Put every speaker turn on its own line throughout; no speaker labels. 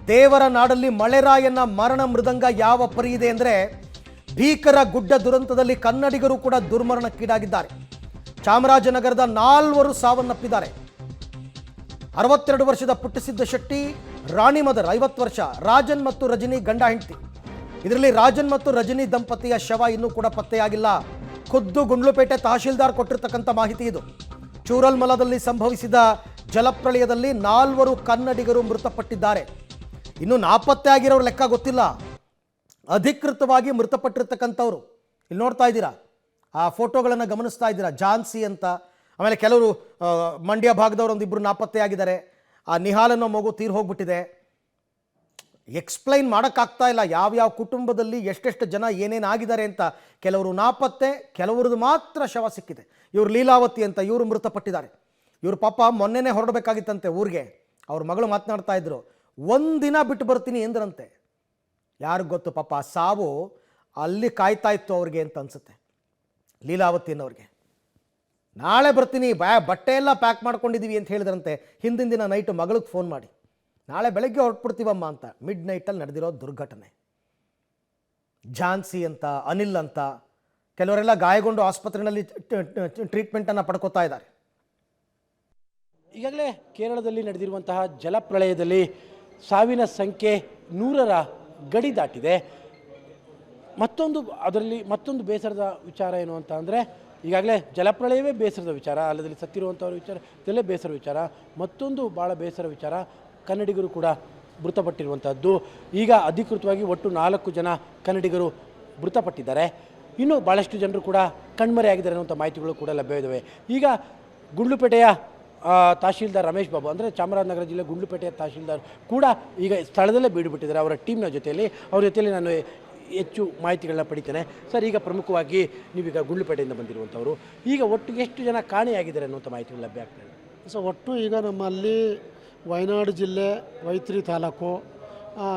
ದೇವರ ನಾಡಲ್ಲಿ ಮಳೆರಾಯನ ಮರಣ ಮೃದಂಗ ಯಾವ ಪರಿ ಇದೆ ಅಂದರೆ ಭೀಕರ ಗುಡ್ಡ ದುರಂತದಲ್ಲಿ ಕನ್ನಡಿಗರು ಕೂಡ ದುರ್ಮರಣಕ್ಕೀಡಾಗಿದ್ದಾರೆ. ಚಾಮರಾಜನಗರದ 4 ಸಾವನ್ನಪ್ಪಿದ್ದಾರೆ. 62 ವರ್ಷದ ಪುಟ್ಟಸಿದ್ದ ಶೆಟ್ಟಿ, ರಾಣಿ ಮದರ್ 50 ವರ್ಷ, ರಾಜನ್ ಮತ್ತು ರಜನಿ ಗಂಡ ಹೆಂಡತಿ. ಇದರಲ್ಲಿ ರಾಜನ್ ಮತ್ತು ರಜನಿ ದಂಪತಿಯ ಶವ ಇನ್ನೂ ಕೂಡ ಪತ್ತೆಯಾಗಿಲ್ಲ. ಖುದ್ದು ಗುಂಡ್ಲುಪೇಟೆ ತಹಶೀಲ್ದಾರ್ ಕೊಟ್ಟಿರ್ತಕ್ಕಂಥ ಮಾಹಿತಿ ಇದು. ಚೂರಲ್ಮಲದಲ್ಲಿ ಸಂಭವಿಸಿದ ಜಲಪ್ರಳಯದಲ್ಲಿ 4 ಕನ್ನಡಿಗರು ಮೃತಪಟ್ಟಿದ್ದಾರೆ. ಇನ್ನು ನಾಪತ್ತೆ ಆಗಿರೋರ ಲೆಕ್ಕ ಗೊತ್ತಿಲ್ಲ. ಅಧಿಕೃತವಾಗಿ ಮೃತಪಟ್ಟಿರ್ತಕ್ಕಂಥವ್ರು ಇಲ್ಲಿ ನೋಡ್ತಾ ಇದ್ದೀರಾ, ಆ ಫೋಟೋಗಳನ್ನು ಗಮನಿಸ್ತಾ ಇದ್ದೀರಾ. ಝಾನ್ಸಿ ಅಂತ, ಆಮೇಲೆ ಕೆಲವರು ಮಂಡ್ಯ ಭಾಗದವರು ಒಂದಿಬ್ಬರು ನಾಪತ್ತೆಯಾಗಿದ್ದಾರೆ. ಆ ನಿಹಾಲ್ ಅನ್ನೋ ಮಗು ತೀರ್ ಹೋಗ್ಬಿಟ್ಟಿದೆ. ಎಕ್ಸ್ಪ್ಲೈನ್ ಮಾಡೋಕ್ಕಾಗ್ತಾ ಇಲ್ಲ ಯಾವ್ಯಾವ ಕುಟುಂಬದಲ್ಲಿ ಎಷ್ಟೆಷ್ಟು ಜನ ಏನೇನಾಗಿದ್ದಾರೆ ಅಂತ. ಕೆಲವರು ನಾಪತ್ತೆ, ಕೆಲವ್ರದ್ದು ಮಾತ್ರ ಶವ ಸಿಕ್ಕಿದೆ. ಇವರು ಲೀಲಾವತಿ ಅಂತ, ಇವರು ಮೃತಪಟ್ಟಿದ್ದಾರೆ. ಇವ್ರ ಪಾಪ ಮೊನ್ನೆನೇ ಹೊರಡಬೇಕಾಗಿತ್ತಂತೆ ಊರಿಗೆ. ಅವ್ರ ಮಗಳು ಮಾತನಾಡ್ತಾ ಇದ್ರು, ಒಂದಿನ ಬಿಟ್ಟು ಬರ್ತೀನಿ ಎಂದ್ರಂತೆ. ಯಾರಿಗೂ ಗೊತ್ತು ಪಾಪ, ಆ ಸಾವು ಅಲ್ಲಿ ಕಾಯ್ತಾ ಇತ್ತು ಅವ್ರಿಗೆ ಅಂತ ಅನ್ಸುತ್ತೆ, ಲೀಲಾವತಿ ಅನ್ನೋರಿಗೆ. ನಾಳೆ ಬರ್ತೀನಿ, ಬಟ್ಟೆ ಎಲ್ಲ ಪ್ಯಾಕ್ ಮಾಡ್ಕೊಂಡಿದ್ದೀವಿ ಅಂತ ಹೇಳಿದ್ರಂತೆ. ಹಿಂದಿನ ದಿನ ನೈಟು ಮಗಳಿಗೆ ಫೋನ್ ಮಾಡಿ, ನಾಳೆ ಬೆಳಗ್ಗೆ ಹೊರಟ್ಬಿಡ್ತೀವಮ್ಮ ಅಂತ. ಮಿಡ್ ನೈಟಲ್ಲಿ ನಡೆದಿರೋ ದುರ್ಘಟನೆ. ಝಾನ್ಸಿ ಅಂತ, ಅನಿಲ್ ಅಂತ, ಕೆಲವರೆಲ್ಲ ಗಾಯಗೊಂಡು ಆಸ್ಪತ್ರೆಯಲ್ಲಿ ಟ್ರೀಟ್ಮೆಂಟನ್ನು ಪಡ್ಕೋತಾ ಇದ್ದಾರೆ.
ಈಗಾಗಲೇ ಕೇರಳದಲ್ಲಿ ನಡೆದಿರುವಂತಹ ಜಲಪ್ರಳಯದಲ್ಲಿ ಸಾವಿನ ಸಂಖ್ಯೆ 100ರ ಗಡಿ ದಾಟಿದೆ. ಅದರಲ್ಲಿ ಮತ್ತೊಂದು ಬೇಸರದ ವಿಚಾರ ಏನು ಅಂತ ಅಂದರೆ, ಈಗಾಗಲೇ ಜಲಪ್ರಳಯವೇ ಬೇಸರದ ವಿಚಾರ, ಅಲ್ಲದಲ್ಲಿ ಸತ್ತಿರುವಂಥವ್ರ ವಿಚಾರ ಇದೆಲ್ಲೇ ಬೇಸರ ವಿಚಾರ. ಮತ್ತೊಂದು ಭಾಳ ಬೇಸರ ವಿಚಾರ, ಕನ್ನಡಿಗರು ಕೂಡ ಮೃತಪಟ್ಟಿರುವಂಥದ್ದು. ಈಗ ಅಧಿಕೃತವಾಗಿ ಒಟ್ಟು 4 ಜನ ಕನ್ನಡಿಗರು ಮೃತಪಟ್ಟಿದ್ದಾರೆ. ಇನ್ನೂ ಭಾಳಷ್ಟು ಜನರು ಕೂಡ ಕಣ್ಮರೆಯಾಗಿದ್ದಾರೆ ಅನ್ನುವಂಥ ಮಾಹಿತಿಗಳು ಕೂಡ ಲಭ್ಯವಿದ್ದಾವೆ. ಈಗ ಗುಂಡ್ಲುಪೇಟೆಯ ತಹಶೀಲ್ದಾರ್ ರಮೇಶ್ ಬಾಬು, ಅಂದರೆ ಚಾಮರಾಜನಗರ ಜಿಲ್ಲೆ ಗುಂಡ್ಲುಪೇಟೆಯ ತಹಶೀಲ್ದಾರ್ ಕೂಡ ಈಗ ಸ್ಥಳದಲ್ಲೇ ಬೀಡುಬಿಟ್ಟಿದ್ದಾರೆ ಅವರ ಟೀಮ್ನ ಜೊತೆಯಲ್ಲಿ. ಅವ್ರ ಜೊತೆಯಲ್ಲಿ ನಾನು ಹೆಚ್ಚು ಮಾಹಿತಿಗಳನ್ನ ಪಡಿತೇನೆ. ಸರ್, ಈಗ ಪ್ರಮುಖವಾಗಿ ನೀವೀಗ ಗುಂಡ್ಲುಪೇಟೆಯಿಂದ ಬಂದಿರುವಂಥವರು, ಈಗ ಒಟ್ಟು ಎಷ್ಟು ಜನ ಕಾಣೆಯಾಗಿದ್ದಾರೆ ಅನ್ನುವಂಥ ಮಾಹಿತಿಗಳು ಲಭ್ಯ ಆಗ್ತದೆ?
ಸೊ ಒಟ್ಟು ಈಗ ನಮ್ಮಲ್ಲಿ ವಯನಾಡು ಜಿಲ್ಲೆ ವೈತ್ರಿ ತಾಲೂಕು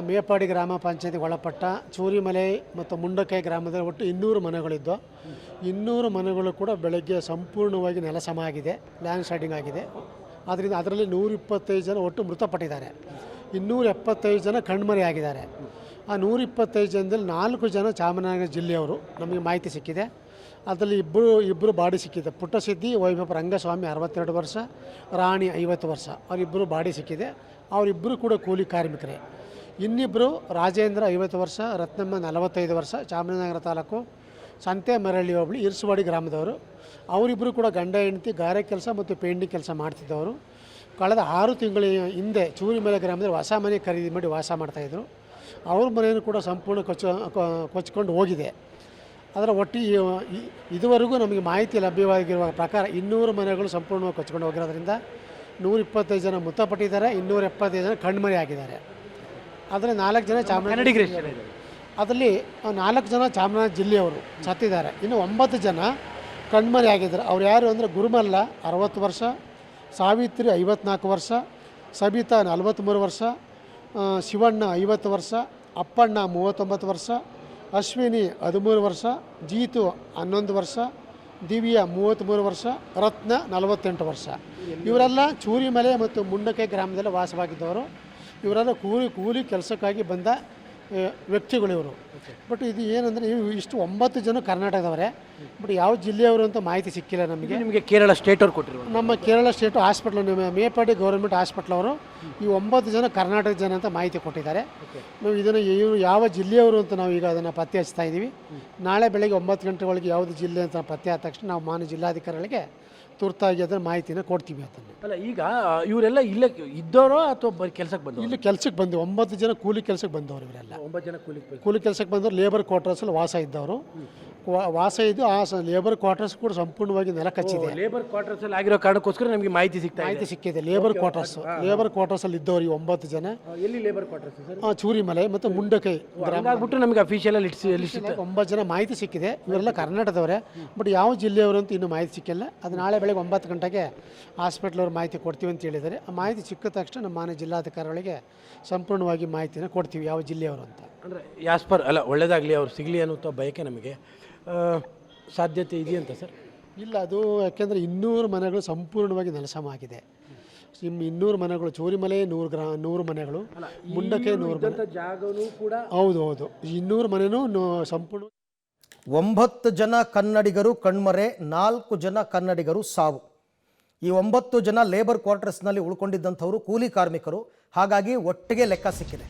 ಮೇಪಾಡಿ ಗ್ರಾಮ ಪಂಚಾಯತಿಗೆ ಒಳಪಟ್ಟ ಚೂರಿಮಲೆ ಮತ್ತು ಮುಂಡಕೈ ಗ್ರಾಮದಲ್ಲಿ ಒಟ್ಟು 200 ಮನೆಗಳಿದ್ದು. 200 ಮನೆಗಳು ಕೂಡ ಬೆಳಗ್ಗೆ ಸಂಪೂರ್ಣವಾಗಿ ನೆಲಸಮ ಆಗಿದೆ, ಲ್ಯಾಂಡ್ ಸ್ಲೈಡಿಂಗ್ ಆಗಿದೆ. ಆದ್ದರಿಂದ ಅದರಲ್ಲಿ 125 ಜನ ಒಟ್ಟು ಮೃತಪಟ್ಟಿದ್ದಾರೆ. 275 ಜನ ಕಣ್ಮರೆಯಾಗಿದ್ದಾರೆ. ಆ 125 ಜನದಲ್ಲಿ 4 ಜನ ಚಾಮರಾಜನಗರ ಜಿಲ್ಲೆಯವರು ನಮಗೆ ಮಾಹಿತಿ ಸಿಕ್ಕಿದೆ. ಅದರಲ್ಲಿ ಇಬ್ಬರು ಬಾಡಿ ಸಿಕ್ಕಿದೆ. ಪುಟ್ಟಸಿದ್ದಿ ವೈಭವ ರಂಗಸ್ವಾಮಿ 62 ವರ್ಷ, ರಾಣಿ 50 ವರ್ಷ, ಅವರಿಬ್ಬರು ಬಾಡಿ ಸಿಕ್ಕಿದೆ. ಅವರಿಬ್ಬರು ಕೂಡ ಕೂಲಿ ಕಾರ್ಮಿಕರೇ. ಇನ್ನಿಬ್ಬರು ರಾಜೇಂದ್ರ 50 ವರ್ಷ, ರತ್ನಮ್ಮ 45 ವರ್ಷ, ಚಾಮರಾಜನಗರ ತಾಲೂಕು ಸಂತೆ ಮರಳಿ ಹೋಬಳಿ ಇರ್ಸುವಾಡಿ ಗ್ರಾಮದವರು. ಅವರಿಬ್ಬರು ಕೂಡ ಗಂಡ ಹೆಂಡತಿ ಗಾರೆ ಕೆಲಸ ಮತ್ತು ಪೇಂಟಿಂಗ್ ಕೆಲಸ ಮಾಡ್ತಿದ್ದವರು. ಕಳೆದ 6 ತಿಂಗಳ ಹಿಂದೆ ಚೂರಿಮಲೆ ಗ್ರಾಮದಲ್ಲಿ ಹೊಸ ಮನೆ ಖರೀದಿ ಮಾಡಿ ವಾಸ ಮಾಡ್ತಾಯಿದ್ರು. ಅವ್ರ ಮನೆಯನ್ನು ಕೂಡ ಸಂಪೂರ್ಣ ಕೊಚ್ಕೊಂಡು ಹೋಗಿದೆ. ಅದರ ಒಟ್ಟು ಇದುವರೆಗೂ ನಮಗೆ ಮಾಹಿತಿ ಲಭ್ಯವಾಗಿರುವ ಪ್ರಕಾರ 200 ಮನೆಗಳು ಸಂಪೂರ್ಣವಾಗಿ ಕೊಚ್ಕೊಂಡು ಹೋಗಿರೋದ್ರಿಂದ 125 ಜನ ಮೃತಪಟ್ಟಿದ್ದಾರೆ, 275 ಜನ ಕಣ್ಮರೆಯಾಗಿದ್ದಾರೆ. ಅದರಲ್ಲಿ 4 ಜನ ಅದರಲ್ಲಿ 4 ಜನ ಚಾಮರಾಜನಗರ ಜಿಲ್ಲೆಯವರು ಸತ್ತಿದ್ದಾರೆ. ಇನ್ನು 9 ಜನ ಕಣ್ಮರೆಯಾಗಿದ್ದಾರೆ. ಅವ್ರು ಯಾರು ಅಂದರೆ ಗುರುಮಲ್ಲ 60 ವರ್ಷ, ಸಾವಿತ್ರಿ 54 ವರ್ಷ, ಸಬಿತಾ 43 ವರ್ಷ, ಶಿವಣ್ಣ 50 ವರ್ಷ, ಅಪ್ಪಣ್ಣ 39 ವರ್ಷ, ಅಶ್ವಿನಿ 13 ವರ್ಷ, ಜೀತು 11 ವರ್ಷ, ದಿವ್ಯಾ 33 ವರ್ಷ, ರತ್ನ 48 ವರ್ಷ. ಇವರೆಲ್ಲ ಚೂರಿಮಲೆ ಮತ್ತು ಮುಂಡಕೈ ಗ್ರಾಮದಲ್ಲಿ ವಾಸವಾಗಿದ್ದವರು. ಇವರೆಲ್ಲ ಕೂಲಿ ಕೆಲಸಕ್ಕಾಗಿ ಬಂದ ವ್ಯಕ್ತಿಗಳು ಇವರು. ಬಟ್ ಇದು ಏನಂದರೆ ಇಷ್ಟು 9 ಜನ ಕರ್ನಾಟಕದವರೇ. ಬಟ್ ಯಾವ ಜಿಲ್ಲೆಯವರು ಅಂತ ಮಾಹಿತಿ ಸಿಕ್ಕಿಲ್ಲ ನಮಗೆ.
ನಿಮಗೆ ಕೇರಳ ಸ್ಟೇಟ್ ಅವ್ರು ಕೊಟ್ಟಿರು?
ನಮ್ಮ Kerala state hospital, Meppadi government hospital ಅವರು ಈ 9 ಜನ ಕರ್ನಾಟಕ ಜನ ಅಂತ ಮಾಹಿತಿ ಕೊಟ್ಟಿದ್ದಾರೆ. ನಾವು ಇದನ್ನು ಇವರು ಯಾವ ಜಿಲ್ಲೆಯವರು ಅಂತ ನಾವು ಈಗ ಅದನ್ನು ಪತ್ತೆ ಹಚ್ತಾ ಇದ್ದೀವಿ. ನಾಳೆ ಬೆಳಗ್ಗೆ 9 ಗಂಟೆ ಒಳಗೆ ಯಾವುದು ಜಿಲ್ಲೆ ಅಂತ ಪತ್ತೆ ಆದ ತಕ್ಷಣ ನಾವು ಮಾನ್ಯ ಜಿಲ್ಲಾಧಿಕಾರಿಗಳಿಗೆ ತುರ್ತಾಗಿ ಅದನ್ನು ಮಾಹಿತಿನ ಕೊಡ್ತೀವಿ. ಅದನ್ನು
ಅಲ್ಲ, ಈಗ ಇವರೆಲ್ಲ ಇಲ್ಲೇ ಇದ್ದವರೋ ಅಥವಾ ಕೆಲಸಕ್ಕೆ ಬಂದವರು?
ಇಲ್ಲಿ ಕೆಲಸಕ್ಕೆ ಬಂದು 9 ಜನ ಕೂಲಿ ಕೆಲಸಕ್ಕೆ ಬಂದವರು. ಇವರೆಲ್ಲ
9 ಜನ ಕೂಲಿ
ಕೆಲಸಕ್ಕೆ ಬಂದವರು. ಲೇಬರ್ ಕ್ವಾರ್ಟರ್ಸಲ್ಲಿ ವಾಸ ಇದ್ದವರು. ವಾಸ ಇದ್ದು ಆ ಲೇಬರ್ ಕ್ವಾರ್ಟರ್ಸ್ ಕೂಡ ಸಂಪೂರ್ಣವಾಗಿ ನೆಲ ಕಚ್ಚಿದೆ.
ಲೇಬರ್ ಕ್ವಾರ್ಟರ್ಸ್ ಅಲ್ಲಿ ಆಗಿರೋ ಕಾರಣಕ್ಕೋಸ್ಕರ ನಮಗೆ ಮಾಹಿತಿ ಸಿಕ್ಕಿದೆ. ಲೇಬರ್ ಕ್ವಾರ್ಟರ್ಸಲ್ಲಿ ಇದ್ದವರು ಈ 9 ಜನ. ಎಲ್ಲಿ ಲೇಬರ್ ಕ್ವಾರ್ಟರ್ಸ್ ಸರ್?
ಚೂರಿಮಲೆ ಮತ್ತು ಮುಂಡಕೈ
ಆಗ್ಬಿಟ್ಟು ನಮಗೆ ಅಫಿಷಿಯಲ್
9 ಜನ ಮಾಹಿತಿ ಸಿಕ್ಕಿದೆ. ಇವರೆಲ್ಲ ಕರ್ನಾಟಕದವರೇ. ಬಟ್ ಯಾವ ಜಿಲ್ಲೆಯವರು ಅಂತ ಇನ್ನೂ ಮಾಹಿತಿ ಸಿಕ್ಕಿಲ್ಲ. ಅದು ನಾಳೆ ಬೆಳಗ್ಗೆ 9 ಗಂಟೆಗೆ ಹಾಸ್ಪಿಟ್ಲವ್ರು ಮಾಹಿತಿ ಕೊಡ್ತೀವಿ ಅಂತ ಹೇಳಿದ್ದಾರೆ. ಆ ಮಾಹಿತಿ ಸಿಕ್ಕ ತಕ್ಷಣ ನಮ್ಮ ಮಾನ್ಯ ಜಿಲ್ಲಾಧಿಕಾರಿಗಳಿಗೆ ಸಂಪೂರ್ಣವಾಗಿ ಮಾಹಿತಿನ ಕೊಡ್ತೀವಿ ಯಾವ ಜಿಲ್ಲೆಯವರು ಅಂತ.
ಅಂದರೆ ಯಾಸ್ಪರ್ ಅಲ್ಲ, ಒಳ್ಳೆಯದಾಗಲಿ, ಅವ್ರು ಸಿಗಲಿ ಅನ್ನೋ ಬಯಕೆ ನಮಗೆ ಸಾಧ್ಯತೆ ಇದೆಯಂತ ಸರ್?
ಇಲ್ಲ, ಅದು ಯಾಕೆಂದರೆ 200 ಮನೆಗಳು ಸಂಪೂರ್ಣವಾಗಿ ನೆಲಸಮ ಆಗಿದೆ. ಇನ್ನೂರು ಮನೆಗಳು, ಚೂರಿಮಲೆ 100 ಮನೆಗಳು, ಮುಂಡಕ್ಕೆ 100 ಮನೆ.
ಜಾಗನೂ ಕೂಡ
ಹೌದು ಹೌದು, 200 ಮನೆನೂ ಸಂಪೂರ್ಣ.
9 ಜನ ಕನ್ನಡಿಗರು ಕಣ್ಮರೆ, 4 ಜನ ಕನ್ನಡಿಗರು ಸಾವು. ಈ 9 ಜನ ಲೇಬರ್ ಕ್ವಾರ್ಟರ್ಸ್ನಲ್ಲಿ ಉಳ್ಕೊಂಡಿದ್ದಂಥವರು ಕೂಲಿ ಕಾರ್ಮಿಕರು. ಹಾಗಾಗಿ ಒಟ್ಟಿಗೆ ಲೆಕ್ಕ ಸಿಕ್ಕಿದೆ.